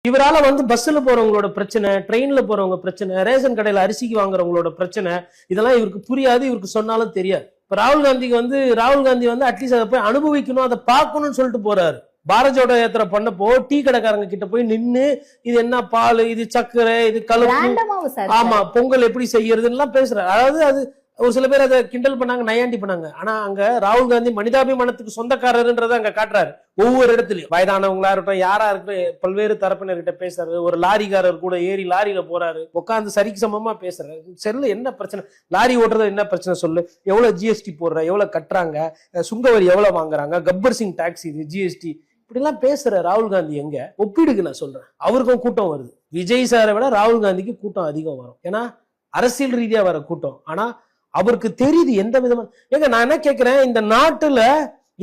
இவரால பஸ்ல போறவங்களோட பிரச்சனை, ட்ரெயின்ல போறவங்க பிரச்சனை, ரேஷன் கடையில அரிசிக்கு வாங்குறவங்களோட பிரச்சனை, இதெல்லாம் இவருக்கு புரியாது, இவருக்கு சொன்னாலும் தெரியாது. இப்ப ராகுல் காந்தி அட்லீஸ்ட் அதை போய் அனுபவிக்கணும், அதை பார்க்கணும்னு சொல்லிட்டு போறாரு. பாரத் ஜோடோ யாத்திரை பண்ணப்போ டீ கடைக்காரங்க கிட்ட போய் நின்னு இது என்ன பால், இது சர்க்கரை, இது கலப்பு, ஆமா பொங்கல் எப்படி செய்யறதுன்னு பேசுறாரு. அதாவது அது ஒரு சில பேர் அதை கிண்டல் பண்ணாங்க, நையாண்டி பண்ணாங்க. ஆனா அங்க ராகுல் காந்தி மனிதாபிமானத்துக்கு சொந்தக்காரர்ன்றதை அங்க காட்டுறாரு. ஒவ்வொரு இடத்துலயும் வயதானவங்களா இருக்கட்டும், யாரா இருக்கட்டும், பல்வேறு தரப்பினர்கிட்ட பேசுறாரு. ஒரு லாரிக்காரர் கூட ஏறி லாரியில போறாரு, உட்காந்து சரிக்கு சமமா பேசுறாரு. செல்ல என்ன பிரச்சனை, லாரி ஓட்டுறது என்ன பிரச்சனை சொல்லு, எவ்வளவு ஜிஎஸ்டி போடுற, எவ்வளவு கட்டுறாங்க, சுங்கவரி எவ்வளவு வாங்குறாங்க, கப்பர் சிங் டாக்ஸ், இது ஜிஎஸ்டி, இப்படி எல்லாம் பேசுற ராகுல் காந்தி எங்க ஒப்பிடுக்கு நான் சொல்றேன். அவருக்கும் கூட்டம் வருது. விஜய் சாரை விட ராகுல் காந்திக்கு கூட்டம் அதிகம் வரும். ஏன்னா அரசியல் ரீதியா வர கூட்டம். ஆனா அவருக்கு தெரியுது எந்த விதமான. ஏங்க நான் என்ன கேட்கிறேன், இந்த நாட்டுல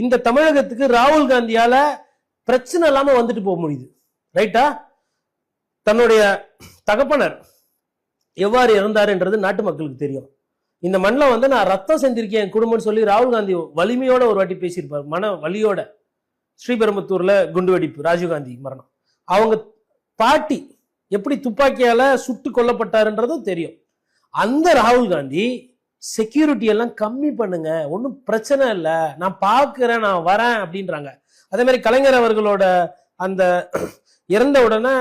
இந்த தமிழகத்துக்கு ராகுல் காந்தியால பிரச்சனை இல்லாம வந்துட்டு போக முடியுது, ரைட்டா? தன்னுடைய தகப்பனர் எவ்வாறு இறந்தாருன்றது நாட்டு மக்களுக்கு தெரியும். இந்த மண்ணில் நான் ரத்தம் செஞ்சிருக்கேன் என் குடும்பம்னு சொல்லி ராகுல் காந்தி வலிமையோட ஒரு வாட்டி பேசியிருப்பார், மன வலியோட. ஸ்ரீபெரும்புத்தூர்ல குண்டுவெடிப்பு, ராஜீவ்காந்தி மரணம், அவங்க பாட்டி எப்படி துப்பாக்கியால சுட்டு கொல்லப்பட்டாருன்றதும் தெரியும். அந்த ராகுல் காந்தி செக்யூரிட்டி எல்லாம் கம்மி பண்ணுங்க, ஒன்றும் பிரச்சனை இல்லை, நான் பார்க்கிறேன், நான் வரேன் அப்படின்றாங்க. அதே மாதிரி கலைஞர் அவர்களோட அந்த இறந்த உடனே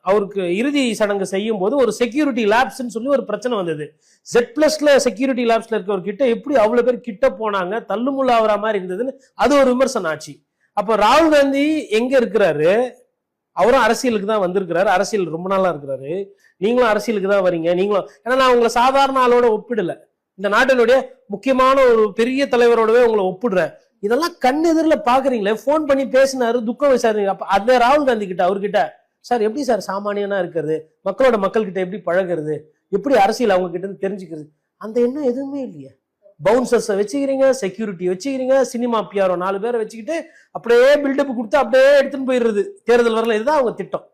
அவருக்கு இறுதி சடங்கு செய்யும் போது ஒரு செக்யூரிட்டி லேப்ஸ்ன்னு சொல்லி ஒரு பிரச்சனை வந்தது. Z+ல செக்யூரிட்டி லேப்ஸ்ல இருக்கவர்கிட்ட எப்படி அவ்வளவு பேர் கிட்ட போனாங்க, தள்ளுமுள்ளாகிற மாதிரி இருந்ததுன்னு அது ஒரு விமர்சனம் ஆச்சு. அப்ப ராகுல் காந்தி எங்க இருக்கிறாரு? அவரும் அரசியலுக்கு தான் வந்திருக்கிறாரு, அரசியல் ரொம்ப நாளா இருக்கிறாரு. நீங்களும் அரசியலுக்கு தான் வரீங்க. நீங்களும், ஏன்னா நான் உங்களை சாதாரண ஆளோட ஒப்பிடல, இந்த நாட்டினுடைய முக்கியமான ஒரு பெரிய தலைவரோடவே உங்களை ஒப்பிடுறேன். இதெல்லாம் கண் எதிரில் பாக்குறீங்களே, போன் பண்ணி பேசினாரு, துக்கம் விசாரிங்க. அப்ப அந்த ராகுல் காந்தி கிட்ட அவர்கிட்ட, சார் எப்படி சார் சாமானியனா இருக்கிறது, மக்கள் கிட்ட எப்படி பழகிறது, எப்படி அரசியல் அவங்க கிட்ட இருந்து தெரிஞ்சுக்கிறது, அந்த எண்ணம் எதுவுமே இல்லையா? பவுன்சர்ஸை வச்சுக்கிறீங்க, செக்யூரிட்டி வச்சுக்கிறீங்க, சினிமா பிஆர்ஓ 4 பேரை வச்சுக்கிட்டு அப்படியே பில்டப் கொடுத்து அப்படியே எடுத்துன்னு போயிடுறது தேர்தல் வரல. இதுதான் அவங்க திட்டம்.